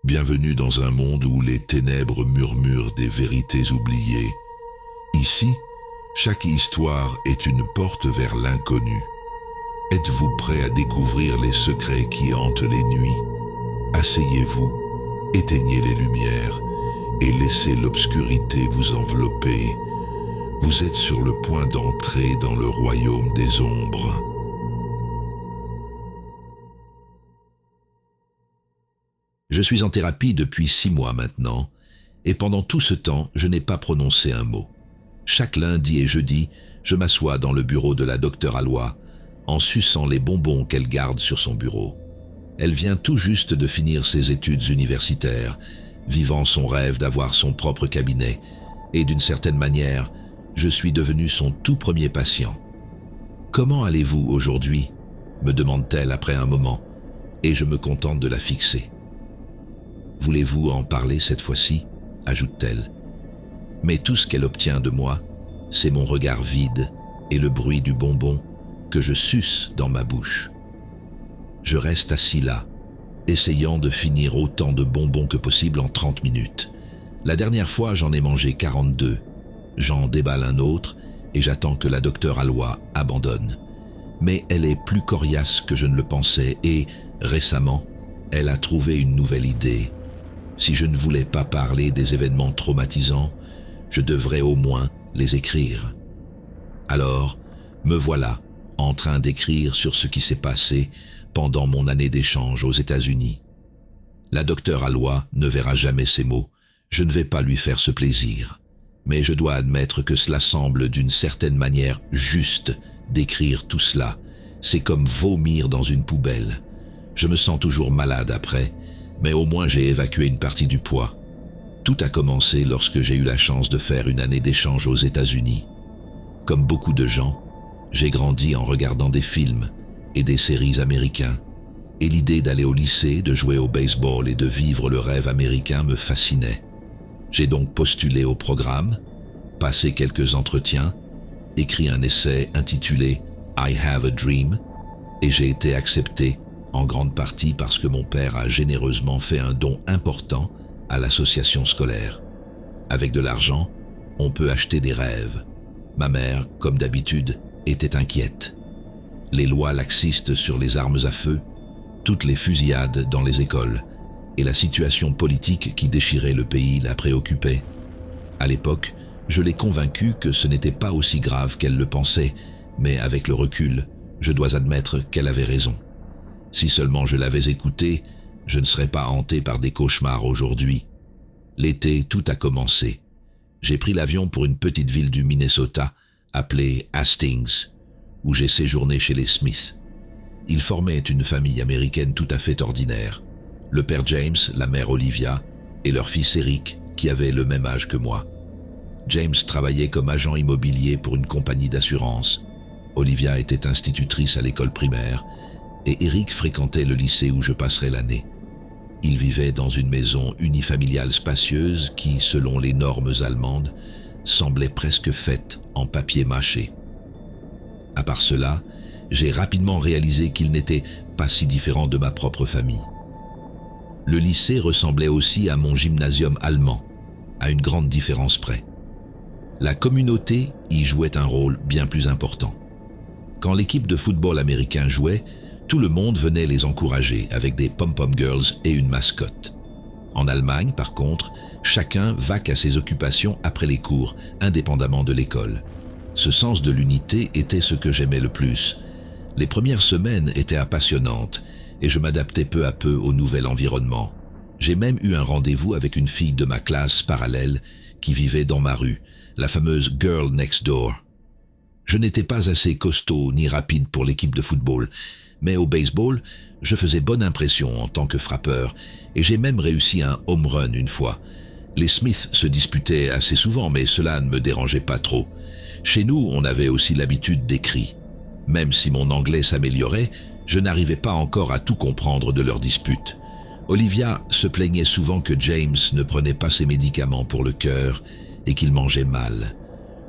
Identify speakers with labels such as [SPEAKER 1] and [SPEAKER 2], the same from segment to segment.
[SPEAKER 1] Bienvenue dans un monde où les ténèbres murmurent des vérités oubliées. Ici, chaque histoire est une porte vers l'inconnu. Êtes-vous prêt à découvrir les secrets qui hantent les nuits? Asseyez-vous, éteignez les lumières et laissez l'obscurité vous envelopper. Vous êtes sur le point d'entrer dans le royaume des ombres. Je suis en thérapie depuis 6 mois maintenant, et pendant tout ce temps, je n'ai pas prononcé un mot. Chaque lundi et jeudi, je m'assois dans le bureau de la docteure Alois, en suçant les bonbons qu'elle garde sur son bureau. Elle vient tout juste de finir ses études universitaires, vivant son rêve d'avoir son propre cabinet, et d'une certaine manière, je suis devenu son tout premier patient. « Comment allez-vous aujourd'hui ?» me demande-t-elle après un moment, et je me contente de la fixer. « Voulez-vous en parler cette fois-ci » ajoute-t-elle. Mais tout ce qu'elle obtient de moi, c'est mon regard vide et le bruit du bonbon que je suce dans ma bouche. Je reste assis là, essayant de finir autant de bonbons que possible en 30 minutes. La dernière fois, j'en ai mangé 42. J'en déballe un autre et j'attends que la docteure Alois abandonne. Mais elle est plus coriace que je ne le pensais et, récemment, elle a trouvé une nouvelle idée. Si je ne voulais pas parler des événements traumatisants, je devrais au moins les écrire. Alors, me voilà en train d'écrire sur ce qui s'est passé pendant mon année d'échange aux États-Unis. La docteure Alois ne verra jamais ces mots, je ne vais pas lui faire ce plaisir. Mais je dois admettre que cela semble d'une certaine manière juste d'écrire tout cela. C'est comme vomir dans une poubelle. Je me sens toujours malade après, mais au moins j'ai évacué une partie du poids. Tout a commencé lorsque j'ai eu la chance de faire une année d'échange aux États-Unis. Comme beaucoup de gens, j'ai grandi en regardant des films et des séries américains, et l'idée d'aller au lycée, de jouer au baseball et de vivre le rêve américain me fascinait. J'ai donc postulé au programme, passé quelques entretiens, écrit un essai intitulé « I have a dream » et j'ai été accepté en grande partie parce que mon père a généreusement fait un don important à l'association scolaire. Avec de l'argent, on peut acheter des rêves. Ma mère, comme d'habitude, était inquiète. Les lois laxistes sur les armes à feu, toutes les fusillades dans les écoles et la situation politique qui déchirait le pays la préoccupait. À l'époque, je l'ai convaincue que ce n'était pas aussi grave qu'elle le pensait, mais avec le recul, je dois admettre qu'elle avait raison. Si seulement je l'avais écoutée, je ne serais pas hanté par des cauchemars aujourd'hui. L'été, tout a commencé. J'ai pris l'avion pour une petite ville du Minnesota, appelée Hastings, où j'ai séjourné chez les Smith. Ils formaient une famille américaine tout à fait ordinaire. Le père James, la mère Olivia, et leur fils Eric, qui avait le même âge que moi. James travaillait comme agent immobilier pour une compagnie d'assurance. Olivia était institutrice à l'école primaire, et Eric fréquentait le lycée où je passerais l'année. Il vivait dans une maison unifamiliale spacieuse qui, selon les normes allemandes, semblait presque faite en papier mâché. À part cela, j'ai rapidement réalisé qu'il n'était pas si différent de ma propre famille. Le lycée ressemblait aussi à mon gymnasium allemand, à une grande différence près. La communauté y jouait un rôle bien plus important. Quand l'équipe de football américain jouait, tout le monde venait les encourager avec des pom-pom girls et une mascotte. En Allemagne, par contre, chacun vaque à ses occupations après les cours, indépendamment de l'école. Ce sens de l'unité était ce que j'aimais le plus. Les premières semaines étaient appassionantes et je m'adaptais peu à peu au nouvel environnement. J'ai même eu un rendez-vous avec une fille de ma classe parallèle qui vivait dans ma rue, la fameuse « girl next door ». Je n'étais pas assez costaud ni rapide pour l'équipe de football, mais au baseball, je faisais bonne impression en tant que frappeur et j'ai même réussi un home run une fois. Les Smiths se disputaient assez souvent, mais cela ne me dérangeait pas trop. Chez nous, on avait aussi l'habitude des cris. Même si mon anglais s'améliorait, je n'arrivais pas encore à tout comprendre de leurs disputes. Olivia se plaignait souvent que James ne prenait pas ses médicaments pour le cœur et qu'il mangeait mal.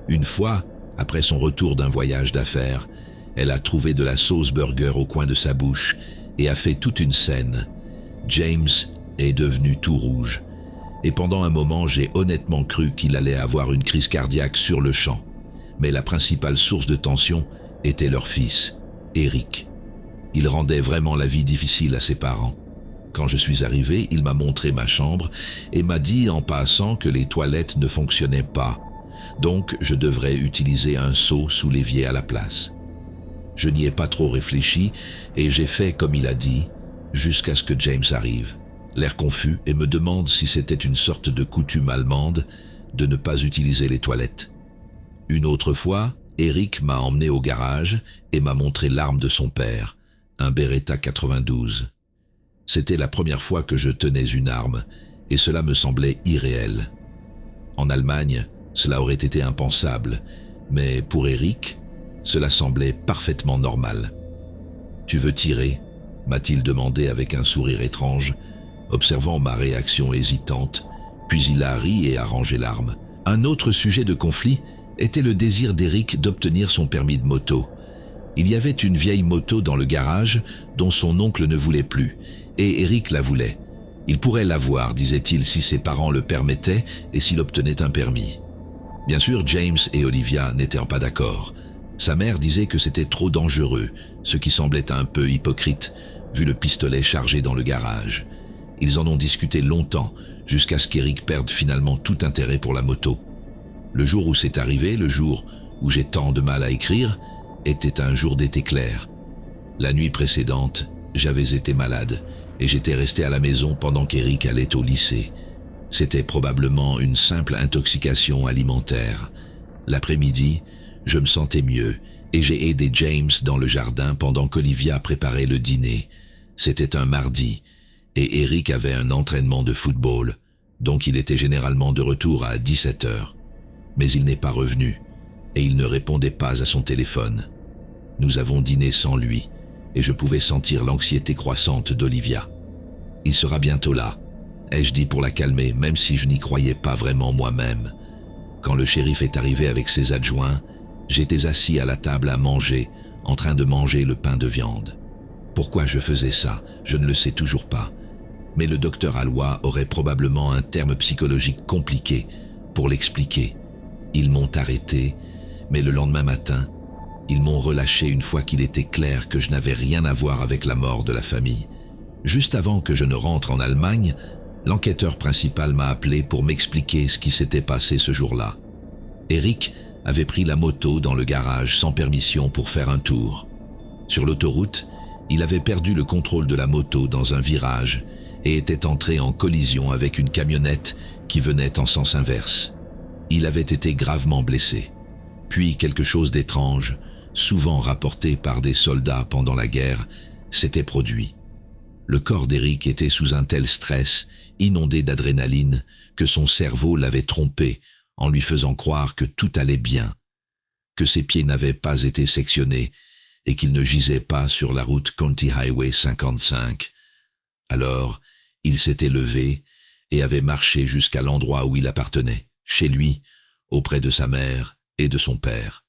[SPEAKER 1] Une fois, après son retour d'un voyage d'affaires, elle a trouvé de la sauce burger au coin de sa bouche et a fait toute une scène. James est devenu tout rouge. Et pendant un moment, j'ai honnêtement cru qu'il allait avoir une crise cardiaque sur le champ. Mais la principale source de tension était leur fils, Eric. Il rendait vraiment la vie difficile à ses parents. Quand je suis arrivé, il m'a montré ma chambre et m'a dit en passant que les toilettes ne fonctionnaient pas. Donc, je devrais utiliser un seau sous l'évier à la place. Je n'y ai pas trop réfléchi et j'ai fait comme il a dit, jusqu'à ce que James arrive, l'air confus, et me demande si c'était une sorte de coutume allemande de ne pas utiliser les toilettes. Une autre fois, Eric m'a emmené au garage et m'a montré l'arme de son père, un Beretta 92. C'était la première fois que je tenais une arme et cela me semblait irréel. En Allemagne, cela aurait été impensable, mais pour Eric, cela semblait parfaitement normal. « Tu veux tirer ?» m'a-t-il demandé avec un sourire étrange, observant ma réaction hésitante, puis il a ri et a rangé l'arme. Un autre sujet de conflit était le désir d'Eric d'obtenir son permis de moto. Il y avait une vieille moto dans le garage dont son oncle ne voulait plus, et Eric la voulait. Il pourrait l'avoir, disait-il, si ses parents le permettaient et s'il obtenait un permis. Bien sûr, James et Olivia n'étaient pas d'accord. Sa mère disait que c'était trop dangereux, ce qui semblait un peu hypocrite, vu le pistolet chargé dans le garage. Ils en ont discuté longtemps, jusqu'à ce qu'Eric perde finalement tout intérêt pour la moto. Le jour où c'est arrivé, le jour où j'ai tant de mal à écrire, était un jour d'été clair. La nuit précédente, j'avais été malade et j'étais resté à la maison pendant qu'Eric allait au lycée. C'était probablement une simple intoxication alimentaire. L'après-midi, je me sentais mieux et j'ai aidé James dans le jardin pendant qu'Olivia préparait le dîner. C'était un mardi et Eric avait un entraînement de football, donc il était généralement de retour à 17h. Mais il n'est pas revenu et il ne répondait pas à son téléphone. Nous avons dîné sans lui et je pouvais sentir l'anxiété croissante d'Olivia. « Il sera bientôt là », ai-je dit pour la calmer, même si je n'y croyais pas vraiment moi-même. Quand le shérif est arrivé avec ses adjoints, j'étais assis à la table à manger, en train de manger le pain de viande. Pourquoi je faisais ça, je ne le sais toujours pas. Mais le docteur Alloy aurait probablement un terme psychologique compliqué pour l'expliquer. Ils m'ont arrêté, mais le lendemain matin, ils m'ont relâché une fois qu'il était clair que je n'avais rien à voir avec la mort de la famille. Juste avant que je ne rentre en Allemagne, l'enquêteur principal m'a appelé pour m'expliquer ce qui s'était passé ce jour-là. Eric avait pris la moto dans le garage sans permission pour faire un tour. Sur l'autoroute, il avait perdu le contrôle de la moto dans un virage et était entré en collision avec une camionnette qui venait en sens inverse. Il avait été gravement blessé. Puis quelque chose d'étrange, souvent rapporté par des soldats pendant la guerre, s'était produit. Le corps d'Eric était sous un tel stress, inondé d'adrénaline, que son cerveau l'avait trompé en lui faisant croire que tout allait bien, que ses pieds n'avaient pas été sectionnés et qu'il ne gisait pas sur la route County Highway 55. Alors, il s'était levé et avait marché jusqu'à l'endroit où il appartenait, chez lui, auprès de sa mère et de son père.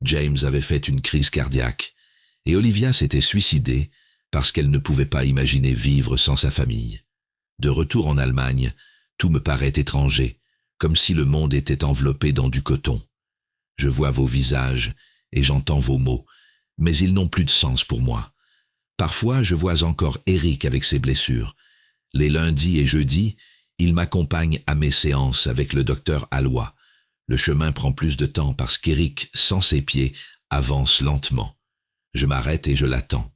[SPEAKER 1] James avait fait une crise cardiaque et Olivia s'était suicidée parce qu'elle ne pouvait pas imaginer vivre sans sa famille. De retour en Allemagne, tout me paraît étranger, comme si le monde était enveloppé dans du coton. Je vois vos visages et j'entends vos mots, mais ils n'ont plus de sens pour moi. Parfois, je vois encore Eric avec ses blessures. Les lundis et jeudis, il m'accompagne à mes séances avec le docteur Alloy. Le chemin prend plus de temps parce qu'Eric, sans ses pieds, avance lentement. Je m'arrête et je l'attends.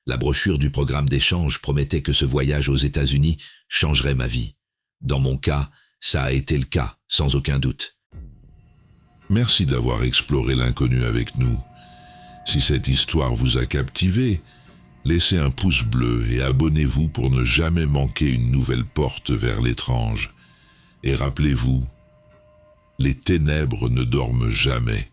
[SPEAKER 1] La brochure du programme d'échange promettait que ce voyage aux États-Unis changerait ma vie. Dans mon cas, ça a été le cas, sans aucun doute.
[SPEAKER 2] Merci d'avoir exploré l'inconnu avec nous. Si cette histoire vous a captivé, laissez un pouce bleu et abonnez-vous pour ne jamais manquer une nouvelle porte vers l'étrange. Et rappelez-vous, les ténèbres ne dorment jamais.